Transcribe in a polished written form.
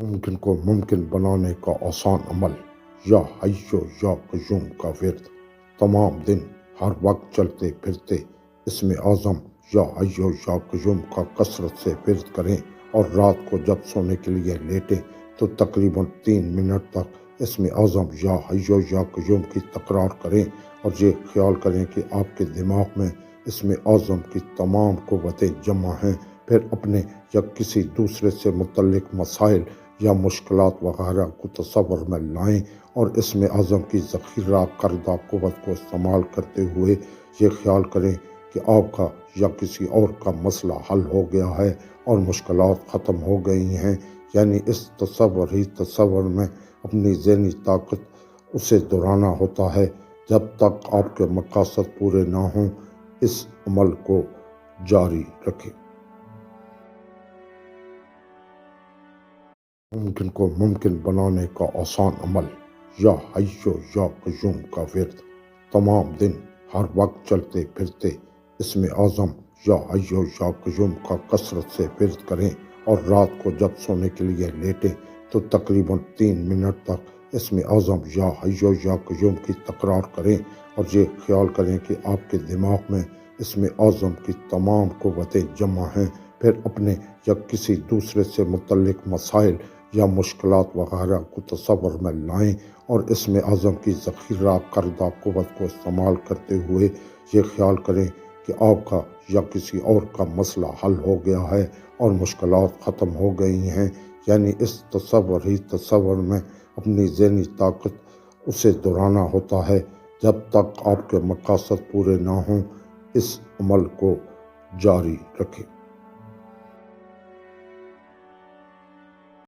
ممکن کو ممکن بنانے کا آسان عمل، یا حی یا قیوم کا ورد تمام دن ہر وقت چلتے پھرتے اسم اعظم یا حی یا قیوم کا کثرت سے ورد کریں، اور رات کو جب سونے کے لیے لیٹیں تو تقریباً 3 منٹ تک اسم اعظم یا حی یا قیوم کی تکرار کریں، اور یہ خیال کریں کہ آپ کے دماغ میں اسم اعظم کی تمام قوتیں جمع ہیں۔ پھر اپنے یا کسی دوسرے سے متعلق مسائل یا مشکلات وغیرہ کو تصور میں لائیں، اور اسم اعظم کی ذخیرہ کردہ قوت کو استعمال کرتے ہوئے یہ خیال کریں کہ آپ کا یا کسی اور کا مسئلہ حل ہو گیا ہے اور مشکلات ختم ہو گئی ہیں۔ یعنی اس تصور میں اپنی ذہنی طاقت اسے دہرانا ہوتا ہے جب تک آپ کے مقاصد پورے نہ ہوں۔ اس عمل کو جاری رکھیں۔ ممکن کو ممکن بنانے کا آسان عمل، یا حی یا قیوم کا ورد تمام دن ہر وقت چلتے پھرتے اسم اعظم یا حی یا قیوم کا کثرت سے ورد کریں، اور رات کو جب سونے کے لیے لیٹیں تو تقریباً 3 منٹ تک اسم اعظم یا حی یا قیوم کی تکرار کریں، اور یہ خیال کریں کہ آپ کے دماغ میں اسم اعظم کی تمام قوتیں جمع ہیں۔ پھر اپنے یا کسی دوسرے سے متعلق مسائل یا مشکلات وغیرہ کو تصور میں لائیں، اور اسم اعظم کی ذخیرہ کردہ قوت کو استعمال کرتے ہوئے یہ خیال کریں کہ آپ کا یا کسی اور کا مسئلہ حل ہو گیا ہے اور مشکلات ختم ہو گئی ہیں۔ یعنی اس تصور میں اپنی ذہنی طاقت اسے دہرانا ہوتا ہے جب تک آپ کے مقاصد پورے نہ ہوں۔ اس عمل کو جاری رکھیں۔